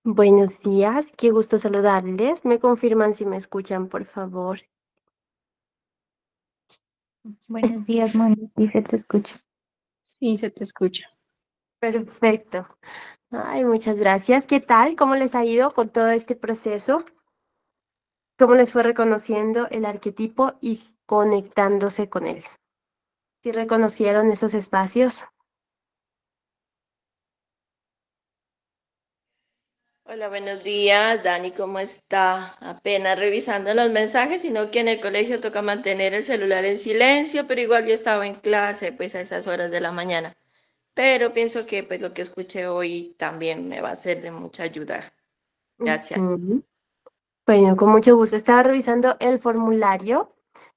Buenos días, qué gusto saludarles. ¿Me confirman si me escuchan, por favor? Buenos días, Moni. Sí, se te escucha. Sí, se te escucha. Perfecto. Ay, muchas gracias. ¿Qué tal? ¿Cómo les ha ido con todo este proceso? ¿Cómo les fue reconociendo el arquetipo y conectándose con él? ¿Sí reconocieron esos espacios? Hola, buenos días, Dani, ¿cómo está? Apenas revisando los mensajes, sino que en el colegio toca mantener el celular en silencio, pero igual yo estaba en clase, pues a esas horas de la mañana. Pero pienso que pues lo que escuché hoy también me va a ser de mucha ayuda. Gracias. Ujú. Bueno, con mucho gusto. Estaba revisando el formulario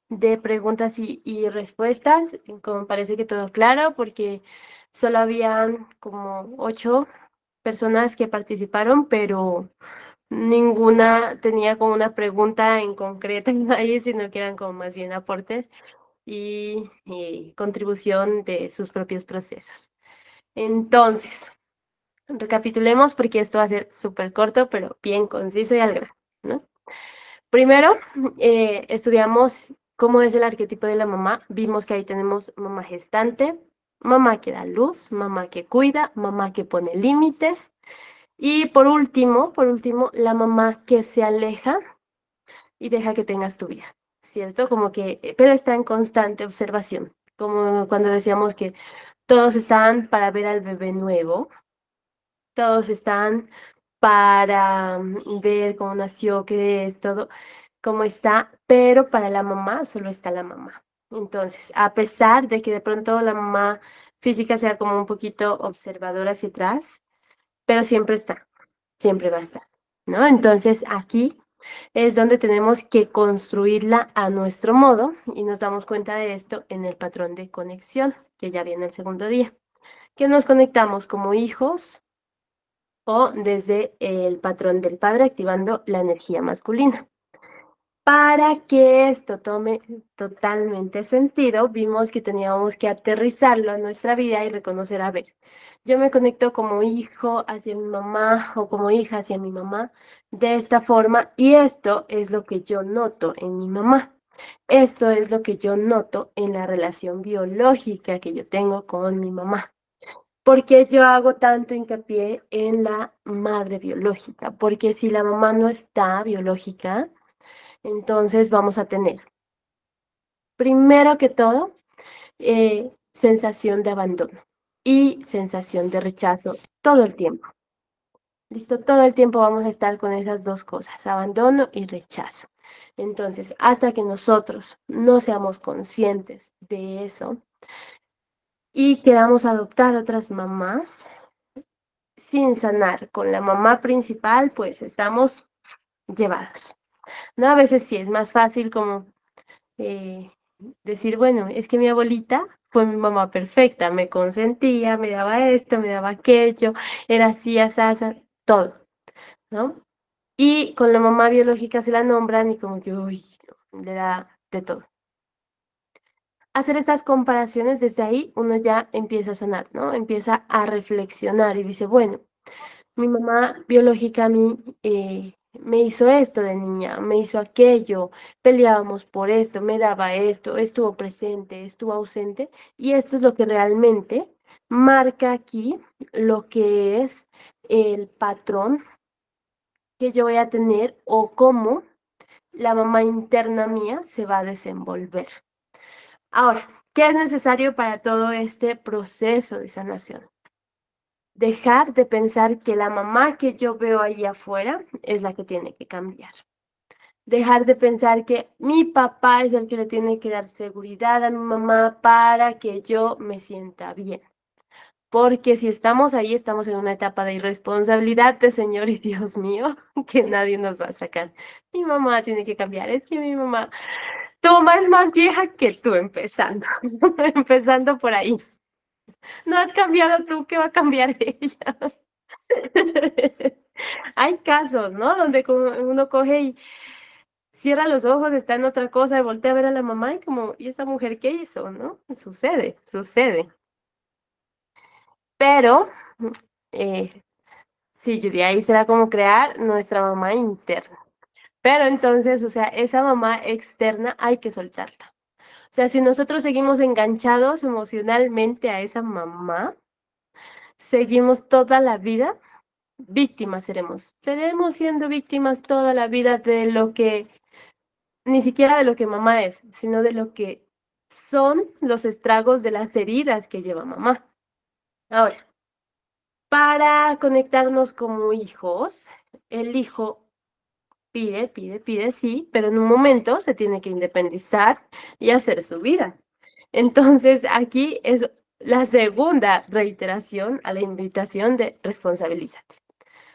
de preguntas y respuestas. Como parece que todo claro, porque solo habían como 8 personas que participaron, pero ninguna tenía como una pregunta en concreto ahí, sino que eran como más bien aportes y contribución de sus propios procesos. Entonces, recapitulemos porque esto va a ser súper corto, pero bien conciso y al grano, ¿no? Primero, estudiamos cómo es el arquetipo de la mamá. Vimos que ahí tenemos mamá gestante, mamá que da luz, mamá que cuida, mamá que pone límites. Y por último, la mamá que se aleja y deja que tengas tu vida, ¿cierto? Como que, pero está en constante observación, como cuando decíamos que todos están para ver al bebé nuevo, todos están para ver cómo nació, qué es todo, cómo está, pero para la mamá solo está la mamá. Entonces, a pesar de que de pronto la mamá física sea como un poquito observadora hacia atrás, pero siempre está, siempre va a estar, ¿no? Entonces, aquí es donde tenemos que construirla a nuestro modo y nos damos cuenta de esto en el patrón de conexión, que ya viene el segundo día, que nos conectamos como hijos o desde el patrón del padre activando la energía masculina. Para que esto tome totalmente sentido, vimos que teníamos que aterrizarlo a nuestra vida y reconocer, a ver, yo me conecto como hijo hacia mi mamá o como hija hacia mi mamá de esta forma y esto es lo que yo noto en mi mamá. Esto es lo que yo noto en la relación biológica que yo tengo con mi mamá. ¿Por qué yo hago tanto hincapié en la madre biológica? Porque si la mamá no está biológica, entonces vamos a tener, primero que todo, sensación de abandono y sensación de rechazo todo el tiempo. ¿Listo? Todo el tiempo vamos a estar con esas dos cosas, abandono y rechazo. Entonces, hasta que nosotros no seamos conscientes de eso y queramos adoptar otras mamás sin sanar con la mamá principal, pues estamos llevados. ¿No? A veces sí es más fácil como eh, decir, bueno, es que mi abuelita fue mi mamá perfecta, me consentía, me daba esto, me daba aquello, era así, así, todo, ¿no? Y con la mamá biológica se la nombran y como que, uy, le da de todo. Hacer estas comparaciones desde ahí, uno ya empieza a sanar, ¿no? Empieza a reflexionar y dice, bueno, mi mamá biológica a mí me hizo esto de niña, me hizo aquello, peleábamos por esto, me daba esto, estuvo presente, estuvo ausente, y esto es lo que realmente marca aquí lo que es el patrón que yo voy a tener o cómo la mamá interna mía se va a desenvolver. Ahora, ¿qué es necesario para todo este proceso de sanación? Dejar de pensar que la mamá que yo veo ahí afuera es la que tiene que cambiar. Dejar de pensar que mi papá es el que le tiene que dar seguridad a mi mamá para que yo me sienta bien. Porque si estamos ahí, estamos en una etapa de irresponsabilidad de Señor y Dios mío, que nadie nos va a sacar. Mi mamá tiene que cambiar. Es que tu mamá es más vieja que tú empezando, empezando por ahí. No has cambiado tú, ¿qué va a cambiar ella? Hay casos, ¿no? Donde uno coge y cierra los ojos, está en otra cosa y voltea a ver a la mamá y como, ¿y esa mujer qué hizo? ¿No? Sucede, sucede. Pero eh, Sí, Judy, ahí será como crear nuestra mamá interna. Pero entonces, o sea, esa mamá externa hay que soltarla. O sea, si nosotros seguimos enganchados emocionalmente a esa mamá, seguimos toda la vida, víctimas seremos. Seremos siendo víctimas toda la vida de lo que, ni siquiera de lo que mamá es, sino de lo que son los estragos de las heridas que lleva mamá. Ahora, para conectarnos como hijos, el hijo pide, sí, pero en un momento se tiene que independizar y hacer su vida. Entonces, aquí es la segunda reiteración a la invitación de responsabilízate.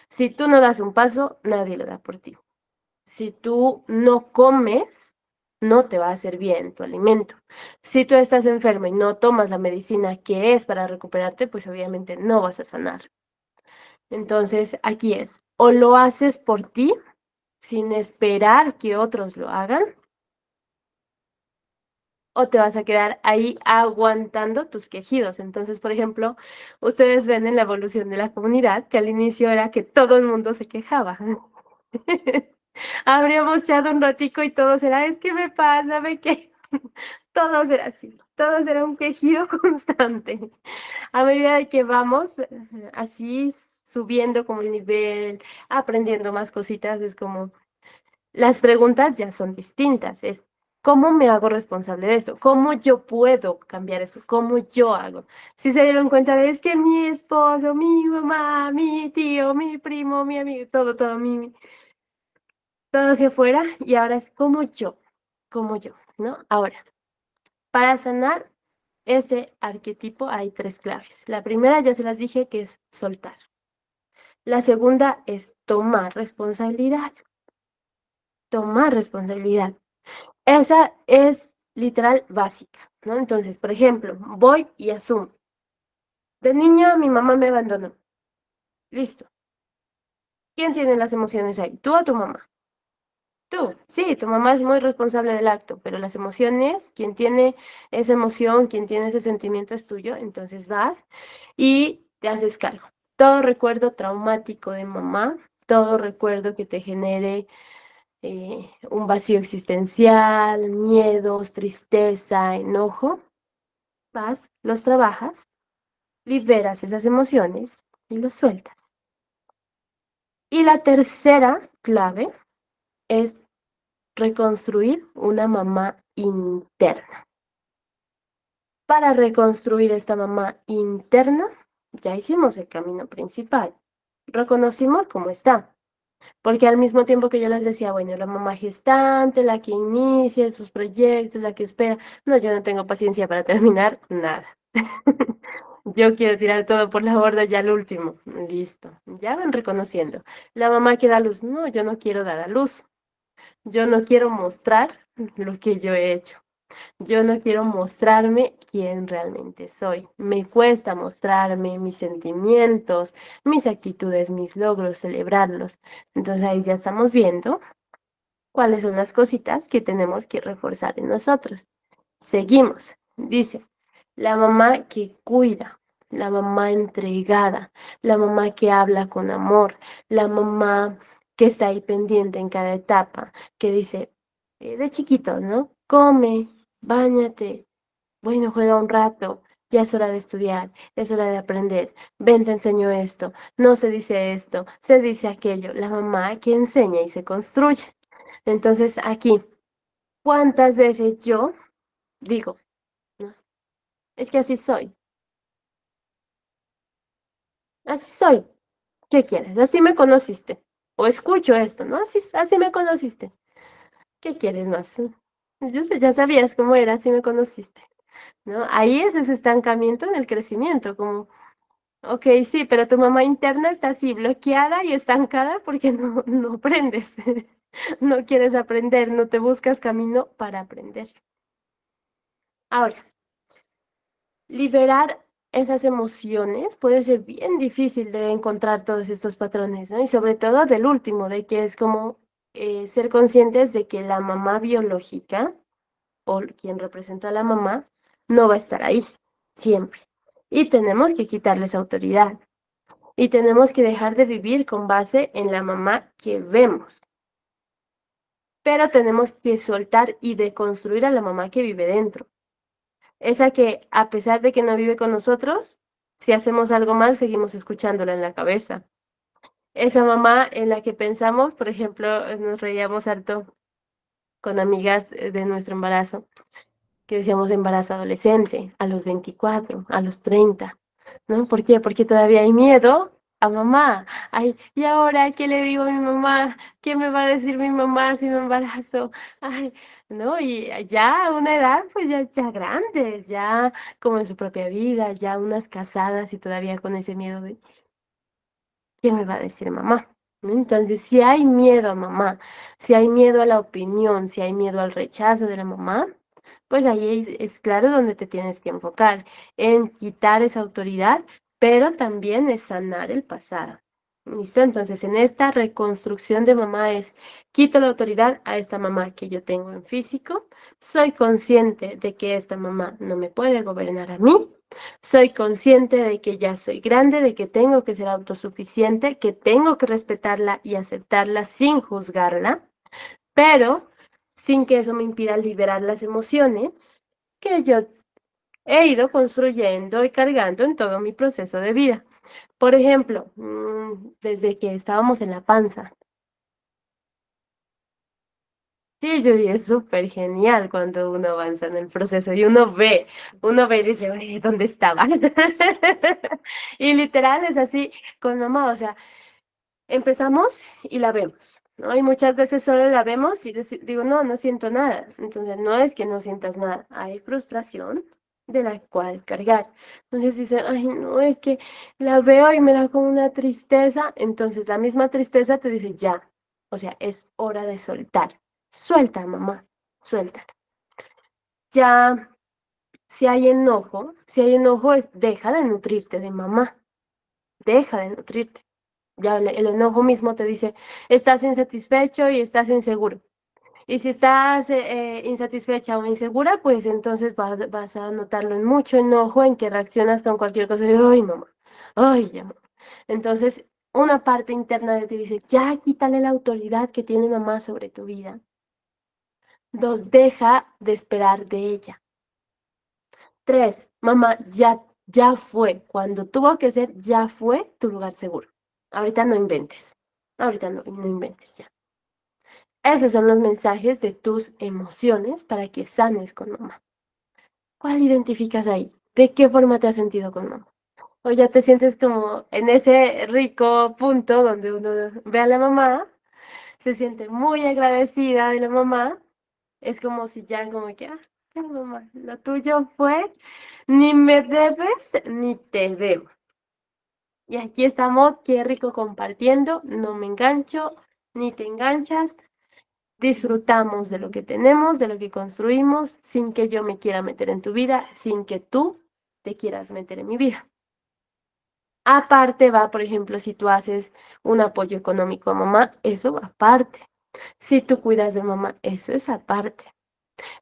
Si tú no das un paso, nadie lo da por ti. Si tú no comes, no te va a hacer bien tu alimento. Si tú estás enfermo y no tomas la medicina que es para recuperarte, pues obviamente no vas a sanar. Entonces, aquí es, o lo haces por ti sin esperar que otros lo hagan, o te vas a quedar ahí aguantando tus quejidos. Entonces, por ejemplo, ustedes ven en la evolución de la comunidad que al inicio era que todo el mundo se quejaba. Habríamos echado un ratico y todos era, es que me pasa, me quejo. Todos era así, todos era un quejido constante. A medida de que vamos así subiendo como el nivel, aprendiendo más cositas, es como las preguntas ya son distintas. Es ¿cómo me hago responsable de eso? ¿Cómo yo puedo cambiar eso? ¿Cómo yo hago? Si se dieron cuenta de es que mi esposo, mi mamá, mi tío, mi primo, mi amigo, todo, todo hacia afuera y ahora es como yo, ¿no? Ahora, para sanar este arquetipo hay 3 claves. La primera ya se las dije que es soltar. La segunda es tomar responsabilidad. Tomar responsabilidad. Esa es literal básica, ¿no? Entonces, por ejemplo, voy y asumo. De niño mi mamá me abandonó. Listo. ¿Quién tiene las emociones ahí? ¿Tú o tu mamá? Tú. Sí, tu mamá es muy responsable del acto, pero las emociones, quien tiene esa emoción, quien tiene ese sentimiento es tuyo. Entonces vas y te haces cargo. Todo recuerdo traumático de mamá, todo recuerdo que te genere un vacío existencial, miedos, tristeza, enojo, vas, los trabajas, liberas esas emociones y los sueltas. Y la tercera clave es reconstruir una mamá interna. Para reconstruir esta mamá interna, ya hicimos el camino principal. Reconocimos cómo está. Porque al mismo tiempo que yo les decía, bueno, la mamá gestante, la que inicia sus proyectos, la que espera, no, yo no tengo paciencia para terminar nada. Yo quiero tirar todo por la borda ya al último. Listo. Ya van reconociendo. La mamá que da luz, no, yo no quiero dar a luz. Yo no quiero mostrar lo que yo he hecho. Yo no quiero mostrarme quién realmente soy. Me cuesta mostrarme mis sentimientos, mis actitudes, mis logros, celebrarlos. Entonces ahí ya estamos viendo cuáles son las cositas que tenemos que reforzar en nosotros. Seguimos. Dice, la mamá que cuida, la mamá entregada, la mamá que habla con amor, la mamá que está ahí pendiente en cada etapa, que dice, de chiquito, ¿no? Come, báñate, bueno, juega un rato, ya es hora de estudiar, es hora de aprender, ven, te enseño esto, no se dice esto, se dice aquello, la mamá que enseña y se construye. Entonces, aquí, ¿cuántas veces yo digo, no, es que así soy, ¿qué quieres? Así me conociste, o escucho esto, ¿no? Así me conociste, ¿qué quieres más? Yo sé, ya sabías cómo era, así me conociste, ¿no? Ahí es ese estancamiento en el crecimiento, como ok, sí, pero tu mamá interna está así bloqueada y estancada porque no aprendes, no quieres aprender, no te buscas camino para aprender. Ahora, liberar esas emociones puede ser bien difícil de encontrar todos estos patrones, ¿no? Y sobre todo del último, de que es como ser conscientes de que la mamá biológica o quien representa a la mamá no va a estar ahí siempre. Y tenemos que quitarles autoridad. Y tenemos que dejar de vivir con base en la mamá que vemos. Pero tenemos que soltar y deconstruir a la mamá que vive dentro. Esa que, a pesar de que no vive con nosotros, si hacemos algo mal, seguimos escuchándola en la cabeza. Esa mamá en la que pensamos, por ejemplo, nos reíamos harto con amigas de nuestro embarazo, que decíamos embarazo adolescente, a los 24, a los 30, ¿no? ¿Por qué? Porque todavía hay miedo a mamá. Ay, ¿y ahora qué le digo a mi mamá? ¿Qué me va a decir mi mamá si me embarazo? Ay, ¿no? Y ya a una edad, pues ya grandes, ya como en su propia vida, ya unas casadas y todavía con ese miedo de ¿qué me va a decir mamá? ¿No? Entonces, si hay miedo a mamá, si hay miedo a la opinión, si hay miedo al rechazo de la mamá, pues ahí es claro donde te tienes que enfocar, en quitar esa autoridad, pero también es sanar el pasado. ¿Listo? Entonces, en esta reconstrucción de mamá es, quito la autoridad a esta mamá que yo tengo en físico, soy consciente de que esta mamá no me puede gobernar a mí, soy consciente de que ya soy grande, de que tengo que ser autosuficiente, que tengo que respetarla y aceptarla sin juzgarla, pero sin que eso me impida liberar las emociones que yo he ido construyendo y cargando en todo mi proceso de vida. Por ejemplo, desde que estábamos en la panza. Sí, Judy, es súper genial cuando uno avanza en el proceso y uno ve y dice, oye, ¿dónde estaba? Y literal es así con mamá, o sea, empezamos y la vemos, ¿no? Y muchas veces solo la vemos y digo, no, no siento nada. Entonces, no es que no sientas nada, hay frustración de la cual cargar. Entonces dice, ay, no, es que la veo y me da como una tristeza. Entonces, la misma tristeza te dice, ya, o sea, es hora de soltar. Suelta, mamá, suelta. Ya, si hay enojo es, deja de nutrirte de mamá, deja de nutrirte. Ya el enojo mismo te dice, estás insatisfecho y estás inseguro. Y si estás insatisfecha o insegura, pues entonces vas a notarlo en mucho enojo, en que reaccionas con cualquier cosa de, ay, mamá, ay, ya, mamá. Entonces, una parte interna de ti dice, ya quítale la autoridad que tiene mamá sobre tu vida. 2, deja de esperar de ella. 3, mamá, ya fue. Cuando tuvo que ser, ya fue tu lugar seguro. Ahorita no inventes. Ahorita no inventes ya. Esos son los mensajes de tus emociones para que sanes con mamá. ¿Cuál identificas ahí? ¿De qué forma te has sentido con mamá? O ya te sientes como en ese rico punto donde uno ve a la mamá, se siente muy agradecida de la mamá. Es como si ya como que, ya mamá, lo tuyo fue, ni me debes ni te debo. Y aquí estamos, qué rico compartiendo, no me engancho, ni te enganchas. Disfrutamos de lo que tenemos, de lo que construimos, sin que yo me quiera meter en tu vida, sin que tú te quieras meter en mi vida. Aparte va, por ejemplo, si tú haces un apoyo económico a mamá, eso va aparte. Si tú cuidas de mamá, eso es aparte.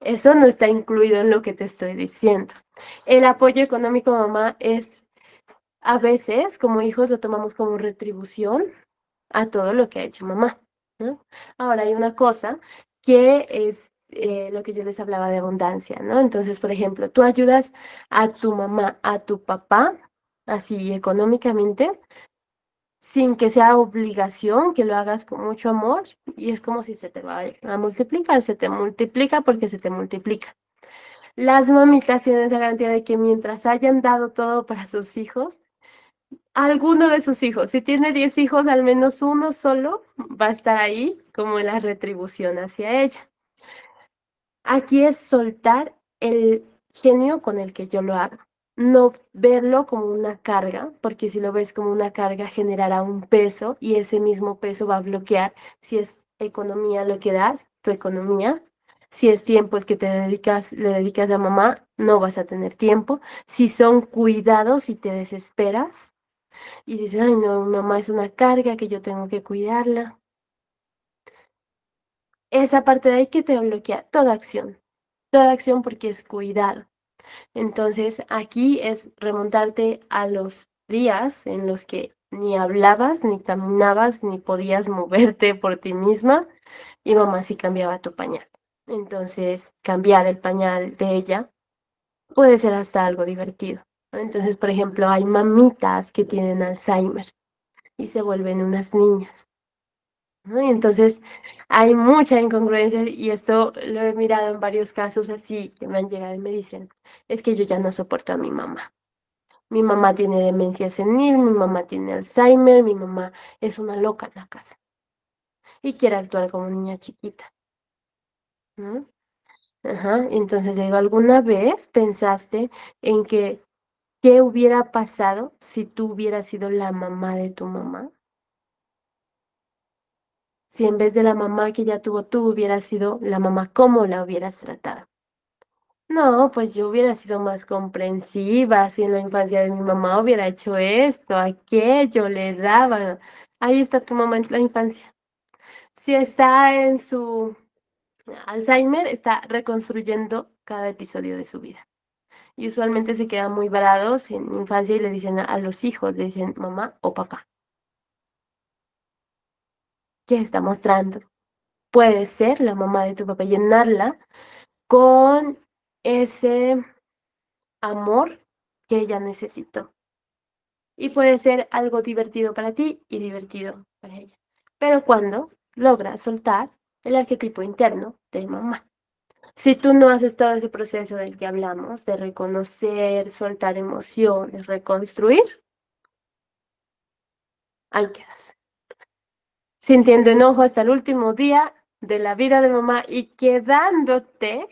Eso no está incluido en lo que te estoy diciendo. El apoyo económico a mamá es, a veces, como hijos, lo tomamos como retribución a todo lo que ha hecho mamá, ¿no? Ahora hay una cosa que es lo que yo les hablaba de abundancia, ¿no? Entonces, por ejemplo, tú ayudas a tu mamá, a tu papá, así económicamente, sin que sea obligación, que lo hagas con mucho amor, y es como si se te va a multiplicar, se te multiplica porque se te multiplica. Las mamitas tienen esa garantía de que mientras hayan dado todo para sus hijos, alguno de sus hijos, si tiene 10 hijos, al menos uno solo va a estar ahí como en la retribución hacia ella. Aquí es soltar el genio con el que yo lo hago. No verlo como una carga, porque si lo ves como una carga generará un peso y ese mismo peso va a bloquear si es economía lo que das, tu economía. Si es tiempo el que le dedicas a mamá, no vas a tener tiempo. Si son cuidados y te desesperas, y dices, ay, no, mamá es una carga que yo tengo que cuidarla. Esa parte de ahí que te bloquea toda acción porque es cuidado. Entonces, aquí es remontarte a los días en los que ni hablabas, ni caminabas, ni podías moverte por ti misma, y mamá sí cambiaba tu pañal. Entonces, cambiar el pañal de ella puede ser hasta algo divertido, ¿no? Entonces, por ejemplo, hay mamitas que tienen Alzheimer y se vuelven unas niñas, ¿no? Y entonces hay mucha incongruencia y esto lo he mirado en varios casos así que me han llegado y me dicen, es que yo ya no soporto a mi mamá. Mi mamá tiene demencia senil, mi mamá tiene Alzheimer, mi mamá es una loca en la casa y quiere actuar como niña chiquita, ¿no? Ajá, entonces digo, ¿alguna vez pensaste en que qué hubiera pasado si tú hubieras sido la mamá de tu mamá? Si en vez de la mamá que ya tuvo tú hubieras sido la mamá, ¿cómo la hubieras tratado? No, pues yo hubiera sido más comprensiva si en la infancia de mi mamá hubiera hecho esto, aquello, le daba. Ahí está tu mamá en la infancia. Si está en su Alzheimer, está reconstruyendo cada episodio de su vida. Y usualmente se quedan muy varados en infancia y le dicen a los hijos, le dicen mamá o papá. ¿Qué está mostrando? Puede ser la mamá de tu papá, llenarla con ese amor que ella necesitó. Y puede ser algo divertido para ti y divertido para ella. Pero cuando logras soltar el arquetipo interno de mamá. Si tú no haces todo ese proceso del que hablamos, de reconocer, soltar emociones, reconstruir, ahí quedas. Sintiendo enojo hasta el último día de la vida de mamá y quedándote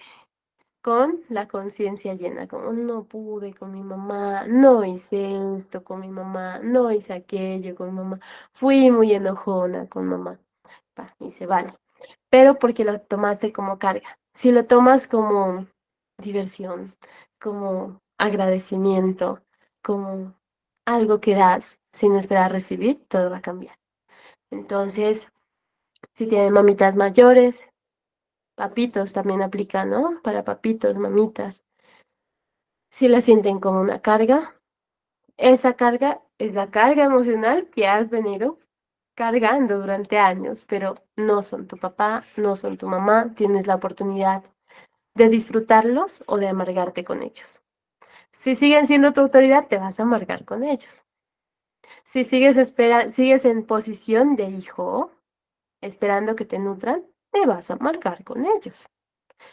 con la conciencia llena, como no pude con mi mamá, no hice esto con mi mamá, no hice aquello con mi mamá, fui muy enojona con mamá. Y se vale. Pero porque lo tomaste como carga. Si lo tomas como diversión, como agradecimiento, como algo que das sin esperar recibir, todo va a cambiar. Entonces, si tienen mamitas mayores, papitos también aplica, ¿no? Para papitos, mamitas. Si la sienten como una carga, esa carga es la carga emocional que has venido cargando durante años, pero no son tu papá, no son tu mamá, tienes la oportunidad de disfrutarlos o de amargarte con ellos. Si siguen siendo tu autoridad, te vas a amargar con ellos. Si sigues en posición de hijo, esperando que te nutran, te vas a amargar con ellos.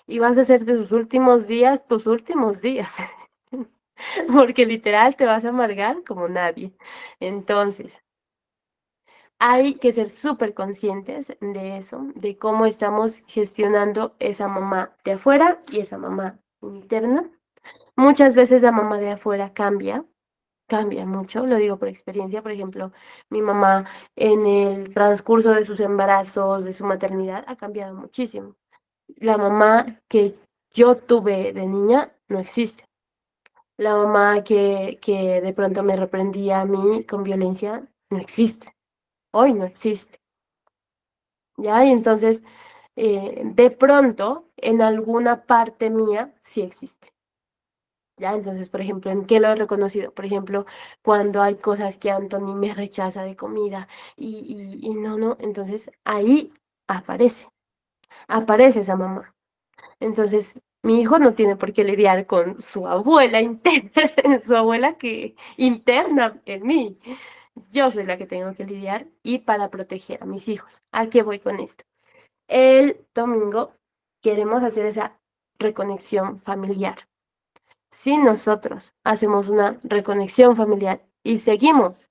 Y vas a hacer de sus últimos días tus últimos días. Porque literal te vas a amargar como nadie. Entonces, hay que ser súper conscientes de eso, de cómo estamos gestionando esa mamá de afuera y esa mamá interna. Muchas veces la mamá de afuera cambia mucho, lo digo por experiencia. Por ejemplo, mi mamá en el transcurso de sus embarazos, de su maternidad, ha cambiado muchísimo. La mamá que yo tuve de niña no existe. La mamá que de pronto me reprendía a mí con violencia no existe. Hoy no existe. ¿Ya? Y entonces, de pronto, en alguna parte mía sí existe. ¿Ya? Entonces, por ejemplo, ¿en qué lo he reconocido? Por ejemplo, cuando hay cosas que Anthony me rechaza de comida y no, entonces ahí aparece, aparece esa mamá. Entonces, mi hijo no tiene por qué lidiar con su abuela interna, su abuela que interna en mí. Yo soy la que tengo que lidiar y para proteger a mis hijos. ¿A qué voy con esto? El domingo queremos hacer esa reconexión familiar. Si nosotros hacemos una reconexión familiar y seguimos,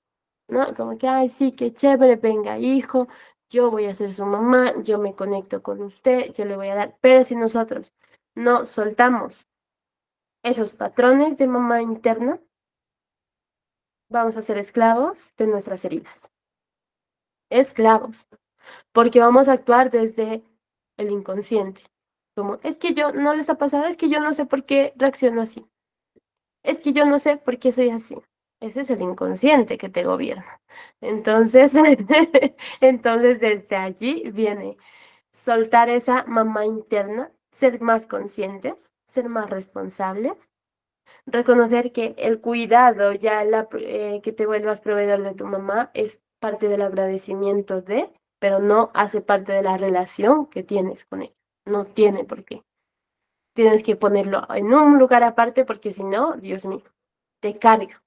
¿no? Como que, ay, sí, qué chévere, venga, hijo, yo voy a ser su mamá, yo me conecto con usted, yo le voy a dar. Pero si nosotros no soltamos esos patrones de mamá interna, vamos a ser esclavos de nuestras heridas. Esclavos. Porque vamos a actuar desde el inconsciente. Como, es que yo no les ha pasado, es que yo no sé por qué reacciono así. Es que yo no sé por qué soy así. Ese es el inconsciente que te gobierna. Entonces, entonces desde allí viene soltar esa mamá interna, ser más conscientes, ser más responsables Reconocer que el cuidado, que te vuelvas proveedor de tu mamá, es parte del agradecimiento de, pero no hace parte de la relación que tienes con ella. No tiene por qué. Tienes que ponerlo en un lugar aparte porque si no, Dios mío, te carga.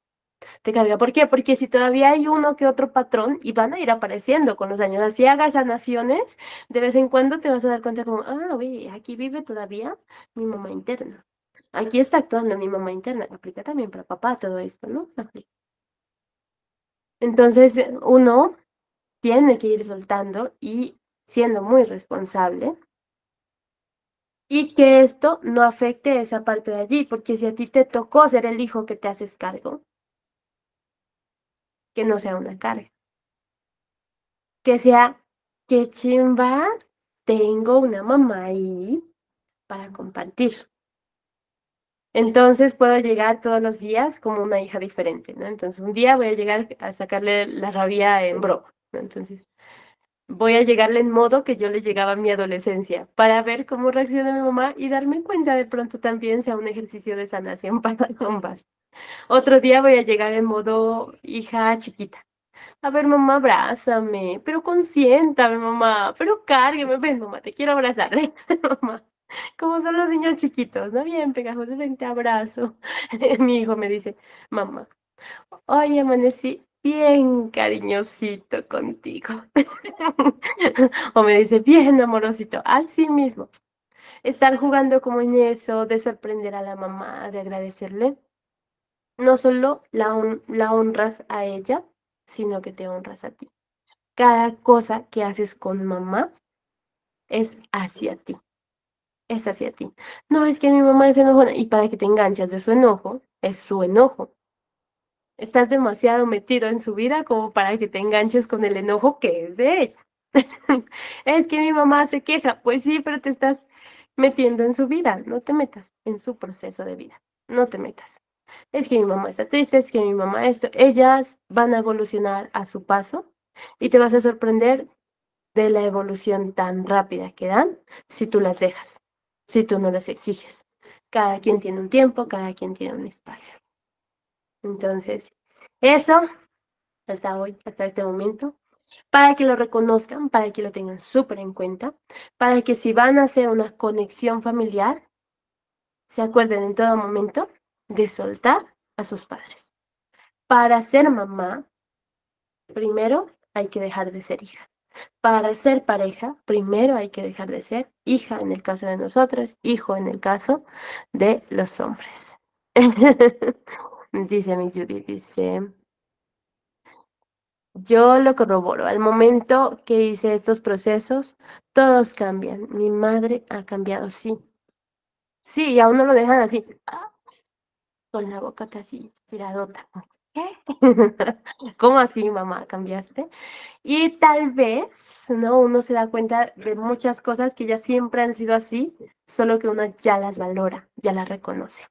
Te carga. ¿Por qué? Porque si todavía hay uno que otro patrón y van a ir apareciendo con los años. Así hagas sanaciones, de vez en cuando te vas a dar cuenta como, oye, aquí vive todavía mi mamá interna. Aquí está actuando mi mamá interna. Aplica también para papá todo esto, ¿no? Aplica. Entonces, uno tiene que ir soltando y siendo muy responsable y que esto no afecte esa parte de allí, porque si a ti te tocó ser el hijo que te haces cargo, que no sea una carga. Que sea, qué chimba, tengo una mamá ahí para compartir. Entonces puedo llegar todos los días como una hija diferente, ¿no? Entonces un día voy a llegar a sacarle la rabia en broma, ¿no? Entonces voy a llegarle en modo que yo le llegaba a mi adolescencia para ver cómo reacciona mi mamá y darme cuenta de pronto también sea un ejercicio de sanación para ambas. Otro día voy a llegar en modo hija chiquita. A ver, mamá, abrázame, pero consiéntame, mamá, pero cárgueme, ven, mamá, te quiero abrazar, mamá. Como son los niños chiquitos, ¿no? Bien pegajosos, ven, te abrazo. Mi hijo me dice, mamá, hoy amanecí bien cariñosito contigo. O me dice, bien amorosito, así mismo. Estar jugando como en eso, de sorprender a la mamá, de agradecerle, no solo la honras a ella, sino que te honras a ti. Cada cosa que haces con mamá es hacia ti. Es hacia ti. No, es que mi mamá es enojona. Y para que te enganchas de su enojo, es su enojo. Estás demasiado metido en su vida como para que te enganches con el enojo que es de ella. Es que mi mamá se queja. Pues sí, pero te estás metiendo en su vida. No te metas en su proceso de vida. No te metas. Es que mi mamá está triste, es que mi mamá esto. Ellas van a evolucionar a su paso y te vas a sorprender de la evolución tan rápida que dan si tú las dejas, si tú no las exiges. Cada quien tiene un tiempo, cada quien tiene un espacio. Entonces, eso hasta hoy, hasta este momento, para que lo reconozcan, para que lo tengan súper en cuenta, para que si van a hacer una conexión familiar, se acuerden en todo momento de soltar a sus padres. Para ser mamá, primero hay que dejar de ser hija. Para ser pareja, primero hay que dejar de ser hija en el caso de nosotros, hijo en el caso de los hombres. Dice mi Judy, dice, yo lo corroboro. Al momento que hice estos procesos, todos cambian. Mi madre ha cambiado, sí. Sí, y a uno lo dejan así, con la boca así, estiradota. ¿Qué? ¿Cómo así, mamá? ¿Cambiaste? Y tal vez, ¿no? Uno se da cuenta de muchas cosas que ya siempre han sido así, solo que uno ya las valora, ya las reconoce.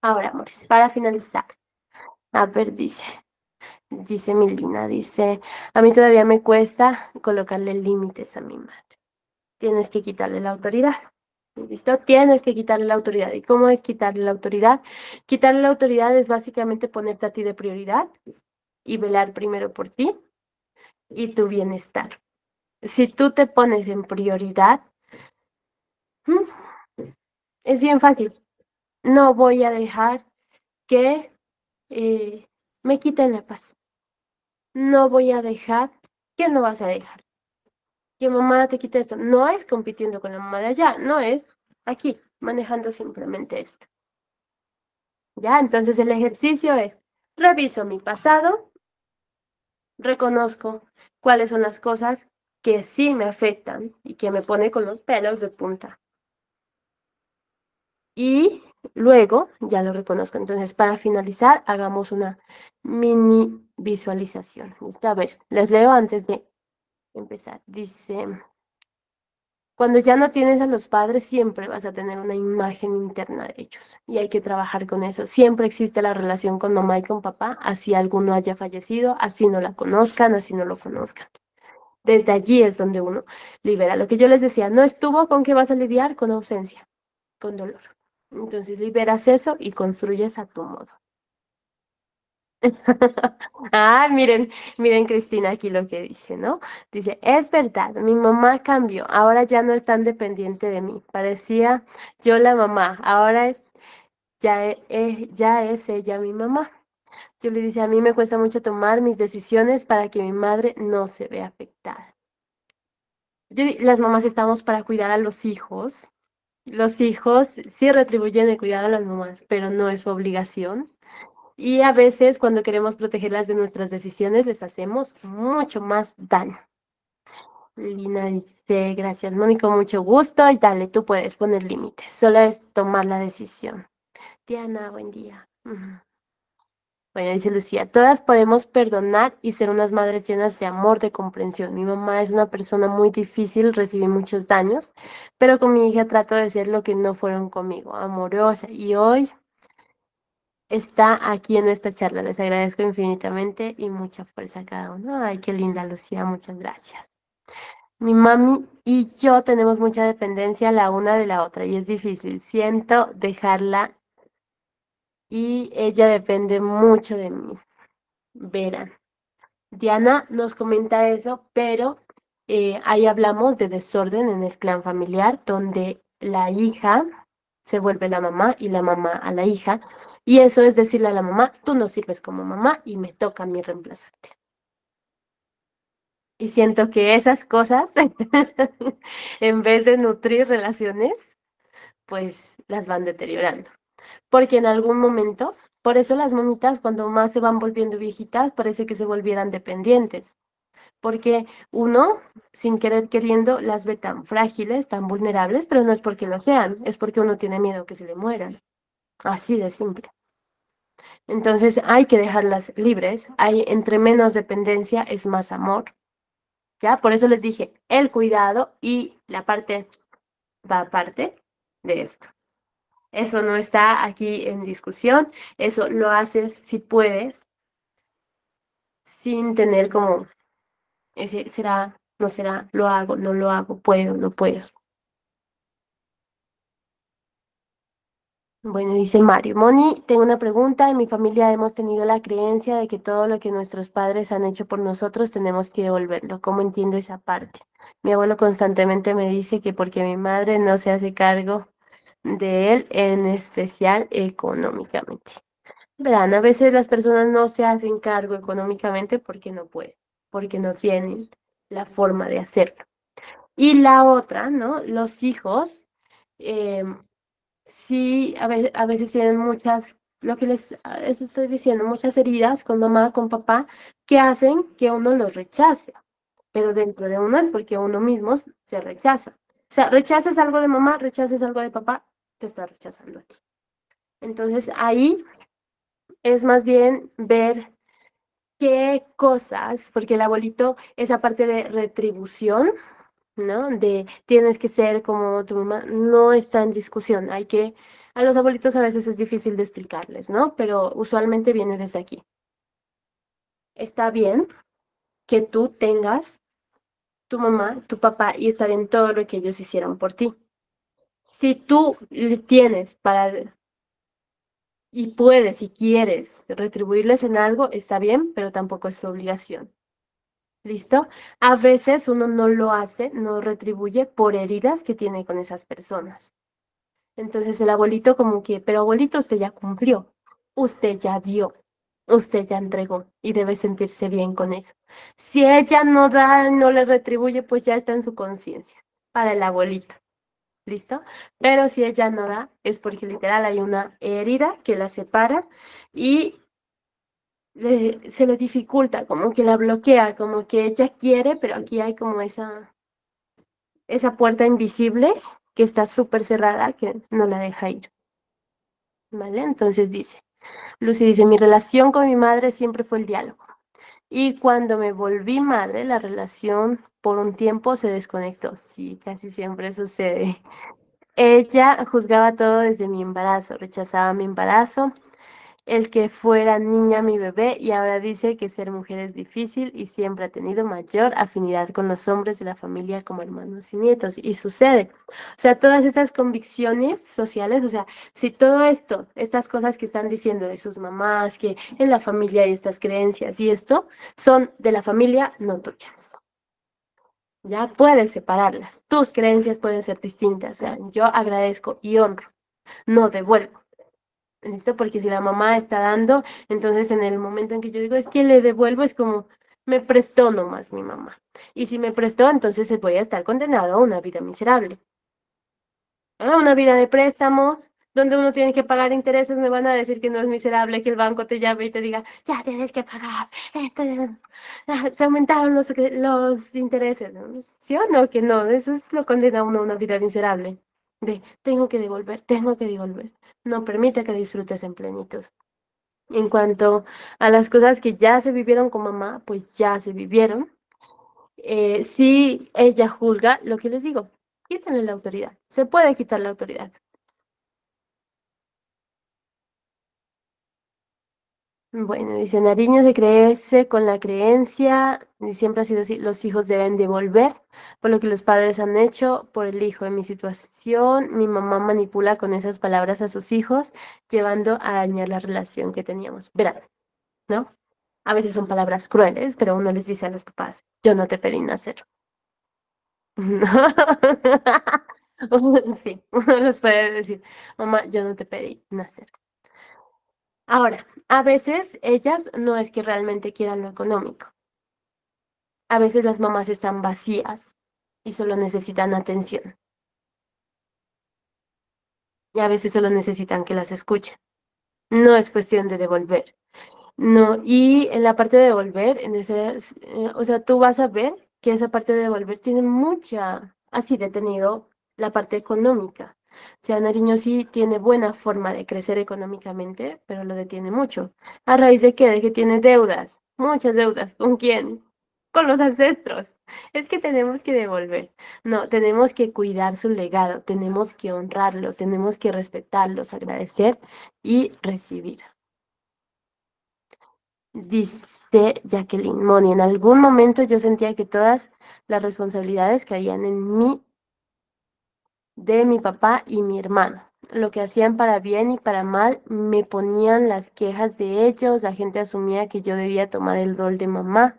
Ahora, amores, para finalizar, a ver, dice Milina, dice, a mí todavía me cuesta colocarle límites a mi madre. Tienes que quitarle la autoridad. ¿Listo? Tienes que quitarle la autoridad. ¿Y cómo es quitarle la autoridad? Quitarle la autoridad es básicamente ponerte a ti de prioridad y velar primero por ti y tu bienestar. Si tú te pones en prioridad, es bien fácil. No voy a dejar que me quiten la paz. No voy a dejar. ¿Qué no vas a dejar? Que mamá te quite esto. No es compitiendo con la mamá de allá, no es aquí, manejando simplemente esto. ¿Ya? Entonces el ejercicio es, reviso mi pasado, reconozco cuáles son las cosas que sí me afectan y que me pone con los pelos de punta. Y luego ya lo reconozco. Entonces, para finalizar, hagamos una mini visualización. ¿Listo? A ver, les leo antes de empezar. Dice, cuando ya no tienes a los padres, siempre vas a tener una imagen interna de ellos y hay que trabajar con eso. Siempre existe la relación con mamá y con papá, así alguno haya fallecido, así no la conozcan, así no lo conozcan. Desde allí es donde uno libera. Lo que yo les decía, no estuvo con qué vas a lidiar, con ausencia, con dolor. Entonces liberas eso y construyes a tu modo. Ah, miren Cristina aquí lo que dice, ¿no? Dice, es verdad, mi mamá cambió, ahora ya no es tan dependiente de mí. Parecía yo la mamá, ahora ya es ella mi mamá. Yo le dice, a mí me cuesta mucho tomar mis decisiones para que mi madre no se vea afectada. Las mamás estamos para cuidar a los hijos. Los hijos sí retribuyen el cuidado a las mamás, pero no es su obligación. Y a veces cuando queremos protegerlas de nuestras decisiones, les hacemos mucho más daño. Lina dice, gracias, Mónica, con mucho gusto. Y dale, tú puedes poner límites. Solo es tomar la decisión. Diana, buen día. Bueno, dice Lucía, todas podemos perdonar y ser unas madres llenas de amor, de comprensión. Mi mamá es una persona muy difícil, recibí muchos daños, pero con mi hija trato de ser lo que no fueron conmigo, amorosa. Y hoy está aquí en esta charla. Les agradezco infinitamente y mucha fuerza a cada uno. Ay, qué linda, Lucía, muchas gracias. Mi mami y yo tenemos mucha dependencia la una de la otra y es difícil. Siento dejarla y ella depende mucho de mí. Verán. Diana nos comenta eso, pero ahí hablamos de desorden en el clan familiar, donde la hija se vuelve la mamá y la mamá a la hija. Y eso es decirle a la mamá, tú no sirves como mamá y me toca a mí reemplazarte. Y siento que esas cosas, en vez de nutrir relaciones, pues las van deteriorando. Porque en algún momento, por eso las mamitas cuando más se van volviendo viejitas, parece que se volvieran dependientes. Porque uno, sin querer queriendo, las ve tan frágiles, tan vulnerables, pero no es porque lo sean, es porque uno tiene miedo que se le mueran. Así de simple. Entonces hay que dejarlas libres. Hay entre menos dependencia es más amor. ¿Ya? Por eso les dije, el cuidado y la parte va aparte de esto. Eso no está aquí en discusión. Eso lo haces si puedes, sin tener como ese será, no será, lo hago, no lo hago, puedo, no puedo. Bueno, dice Mario. Moni, tengo una pregunta. En mi familia hemos tenido la creencia de que todo lo que nuestros padres han hecho por nosotros tenemos que devolverlo. ¿Cómo entiendo esa parte? Mi abuelo constantemente me dice que porque mi madre no se hace cargo de él, en especial económicamente. Verán, a veces las personas no se hacen cargo económicamente porque no pueden, porque no tienen la forma de hacerlo. Y la otra, ¿no? Los hijos. em, Sí, a veces tienen muchas, lo que les estoy diciendo, muchas heridas con mamá, con papá, que hacen que uno los rechace, pero dentro de uno es porque uno mismo se rechaza. O sea, rechazas algo de mamá, rechazas algo de papá, te está rechazando aquí. Entonces ahí es más bien ver qué cosas, porque el abuelito, esa parte de retribución, ¿no? De tienes que ser como tu mamá, no está en discusión. A los abuelitos a veces es difícil de explicarles, ¿no? Pero usualmente viene desde aquí. Está bien que tú tengas tu mamá, tu papá, y está bien todo lo que ellos hicieron por ti. Si tú tienes para y puedes y quieres retribuirles en algo, está bien, pero tampoco es tu obligación. ¿Listo? A veces uno no lo hace, no retribuye por heridas que tiene con esas personas. Entonces el abuelito como que, pero abuelito, usted ya cumplió, usted ya dio, usted ya entregó y debe sentirse bien con eso. Si ella no da, no le retribuye, pues ya está en su conciencia para el abuelito. ¿Listo? Pero si ella no da, es porque literal hay una herida que la separa y se le dificulta, como que la bloquea, como que ella quiere, pero aquí hay como esa puerta invisible que está súper cerrada, que no la deja ir. ¿Vale? Entonces dice, Lucy dice, mi relación con mi madre siempre fue el diálogo. Y cuando me volví madre, la relación por un tiempo se desconectó. Sí, casi siempre sucede. Ella juzgaba todo desde mi embarazo, rechazaba mi embarazo el que fuera niña mi bebé y ahora dice que ser mujer es difícil y siempre ha tenido mayor afinidad con los hombres de la familia como hermanos y nietos. Y sucede. O sea, todas esas convicciones sociales, o sea, si todo esto, estas cosas que están diciendo de sus mamás, que en la familia hay estas creencias y esto, son de la familia, no tuyas. Ya puedes separarlas. Tus creencias pueden ser distintas. O sea, yo agradezco y honro, no devuelvo. ¿Listo? Porque si la mamá está dando, entonces en el momento en que yo digo, es que le devuelvo, es como, me prestó nomás mi mamá. Y si me prestó, entonces voy a estar condenado a una vida miserable. A una vida de préstamo, donde uno tiene que pagar intereses, me van a decir que no es miserable, que el banco te llame y te diga, ya tienes que pagar. Se aumentaron los intereses. ¿No? ¿Sí o no? Que no, eso es lo condena a uno a una vida miserable. De, tengo que devolver, tengo que devolver. No permite que disfrutes en plenitud. En cuanto a las cosas que ya se vivieron con mamá, pues ya se vivieron. Si ella juzga, lo que les digo, quítenle la autoridad. Se puede quitar la autoridad. Bueno, dice Nariño se crece con la creencia, y siempre ha sido así, los hijos deben devolver por lo que los padres han hecho por el hijo. En mi situación, mi mamá manipula con esas palabras a sus hijos, llevando a dañar la relación que teníamos. Verán, ¿no? A veces son palabras crueles, pero uno les dice a los papás, yo no te pedí nacer. Sí, uno les puede decir, mamá, yo no te pedí nacer. Ahora, a veces ellas no es que realmente quieran lo económico. A veces las mamás están vacías y solo necesitan atención. Y a veces solo necesitan que las escuchen. No es cuestión de devolver. No, y en la parte de devolver, o sea, tú vas a ver que esa parte de devolver tiene mucha, así detenido la parte económica. O sea, Nariño sí tiene buena forma de crecer económicamente, pero lo detiene mucho. ¿A raíz de qué? De que tiene deudas, muchas deudas. ¿Con quién? Con los ancestros. Es que tenemos que devolver. No, tenemos que cuidar su legado, tenemos que honrarlos, tenemos que respetarlos, agradecer y recibir. Dice Jacqueline Moni, en algún momento yo sentía que todas las responsabilidades caían en mí, de mi papá y mi hermano. Lo que hacían para bien y para mal, me ponían las quejas de ellos, la gente asumía que yo debía tomar el rol de mamá.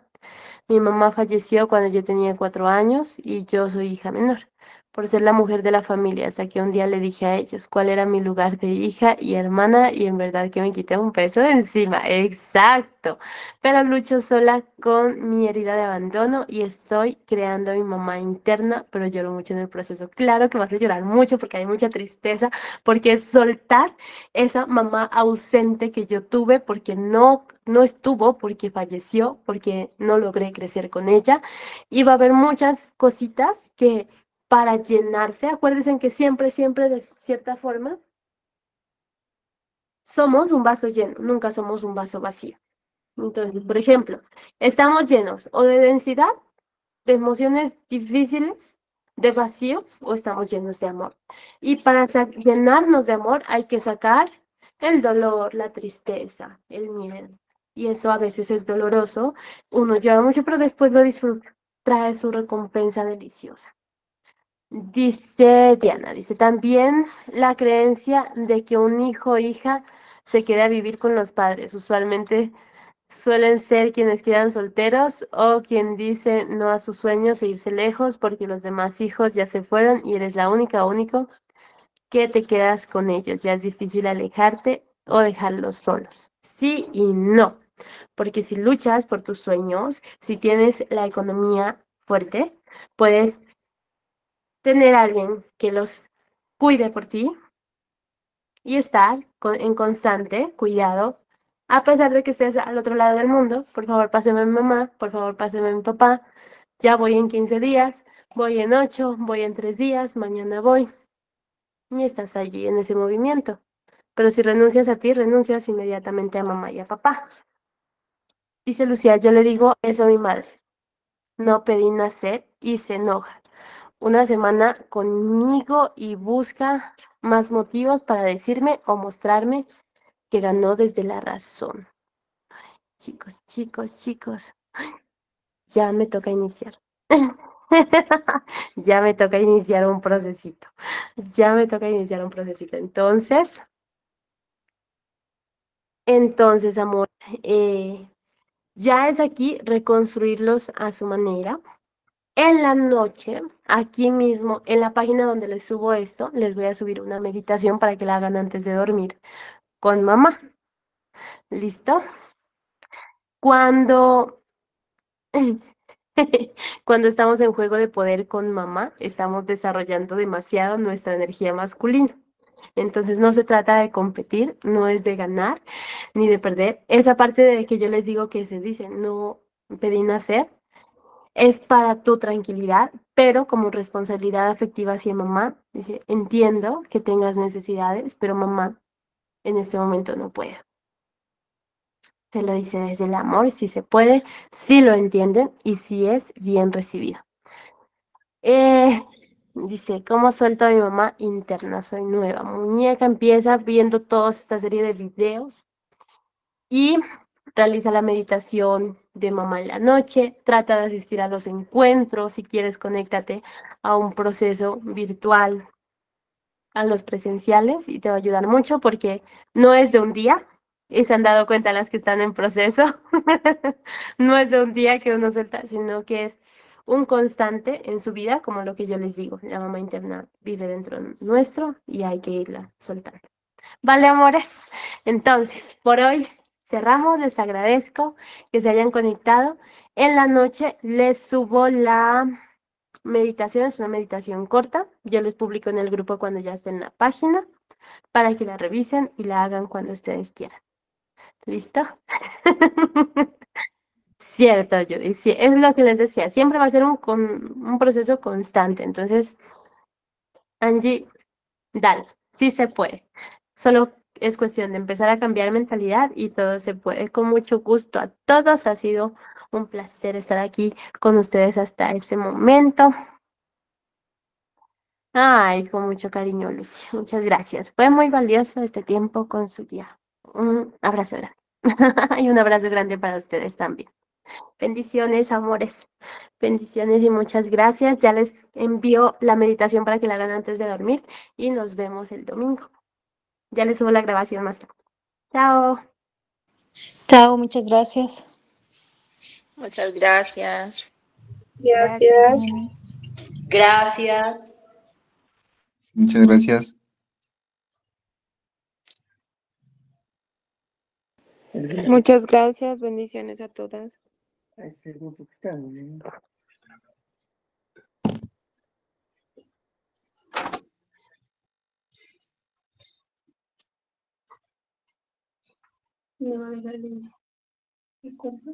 Mi mamá falleció cuando yo tenía 4 años y yo soy hija menor, por ser la mujer de la familia, hasta que un día le dije a ellos cuál era mi lugar de hija y hermana y en verdad que me quité un peso de encima, exacto. Pero lucho sola con mi herida de abandono y estoy creando a mi mamá interna, pero lloro mucho en el proceso. Claro que vas a llorar mucho porque hay mucha tristeza, porque es soltar esa mamá ausente que yo tuve porque no estuvo, porque falleció, porque no logré crecer con ella. Y va a haber muchas cositas que para llenarse, acuérdense que siempre, siempre de cierta forma, somos un vaso lleno, nunca somos un vaso vacío. Entonces, por ejemplo, estamos llenos o de densidad, de emociones difíciles, de vacíos, o estamos llenos de amor. Y para llenarnos de amor hay que sacar el dolor, la tristeza, el miedo. Y eso a veces es doloroso. Uno llora mucho, pero después lo disfruta. Trae su recompensa deliciosa. Dice Diana, dice también la creencia de que un hijo o hija se queda a vivir con los padres. Usualmente suelen ser quienes quedan solteros o quien dice no a sus sueños e irse lejos porque los demás hijos ya se fueron y eres la única o único que te quedas con ellos. Ya es difícil alejarte o dejarlos solos. Sí y no, porque si luchas por tus sueños, si tienes la economía fuerte, puedes tener a alguien que los cuide por ti y estar en constante cuidado, a pesar de que estés al otro lado del mundo. Por favor, páseme a mi mamá, por favor, páseme a mi papá. Ya voy en 15 días, voy en 8, voy en 3 días, mañana voy. Y estás allí en ese movimiento. Pero si renuncias a ti, renuncias inmediatamente a mamá y a papá. Dice Lucía, yo le digo eso a mi madre. No pedí nacer y se enoja. Una semana conmigo y busca más motivos para decirme o mostrarme que ganó desde la razón. Chicos, chicos, chicos. Ya me toca iniciar. Ya me toca iniciar un procesito. Ya me toca iniciar un procesito. Entonces, amor, ya es aquí reconstruirlos a su manera. En la noche, aquí mismo, en la página donde les subo esto, les voy a subir una meditación para que la hagan antes de dormir con mamá. ¿Listo? Cuando, cuando estamos en juego de poder con mamá, estamos desarrollando demasiado nuestra energía masculina. Entonces no se trata de competir, no es de ganar ni de perder. Esa parte de que yo les digo que se dice, no pedí nacer, es para tu tranquilidad, pero como responsabilidad afectiva hacia mamá, dice, entiendo que tengas necesidades, pero mamá en este momento no puede. Te lo dice desde el amor, si se puede, si lo entienden y si es bien recibido. Dice, ¿cómo suelto a mi mamá interna? Soy nueva. Muñeca empieza viendo toda esta serie de videos y realiza la meditación de mamá en la noche. Trata de asistir a los encuentros. Si quieres, conéctate a un proceso virtual, a los presenciales y te va a ayudar mucho porque no es de un día. Y se han dado cuenta las que están en proceso. No es de un día que uno suelta, sino que es un constante en su vida, como lo que yo les digo. La mamá interna vive dentro nuestro y hay que irla soltando. Vale, amores. Entonces, por hoy cerramos. Les agradezco que se hayan conectado. En la noche les subo la meditación, es una meditación corta. Yo les publico en el grupo cuando ya esté en la página para que la revisen y la hagan cuando ustedes quieran. ¿Listo? Cierto, Judy, sí, es lo que les decía. Siempre va a ser un proceso constante. Entonces, Angie, dale, sí se puede. Solo es cuestión de empezar a cambiar mentalidad y todo se puede. Con mucho gusto a todos. Ha sido un placer estar aquí con ustedes hasta este momento. Ay, con mucho cariño, Lucy. Muchas gracias. Fue muy valioso este tiempo con su guía. Un abrazo grande. Y un abrazo grande para ustedes también. Bendiciones, amores. Bendiciones y muchas gracias. Ya les envío la meditación para que la hagan antes de dormir y nos vemos el domingo. Ya les subo la grabación más tarde. Chao. Chao, muchas gracias. Muchas gracias. Gracias, Gracias. Moni. Gracias. Muchas gracias. Muchas gracias, bendiciones a todas. No, dale. ¿Qué cosa?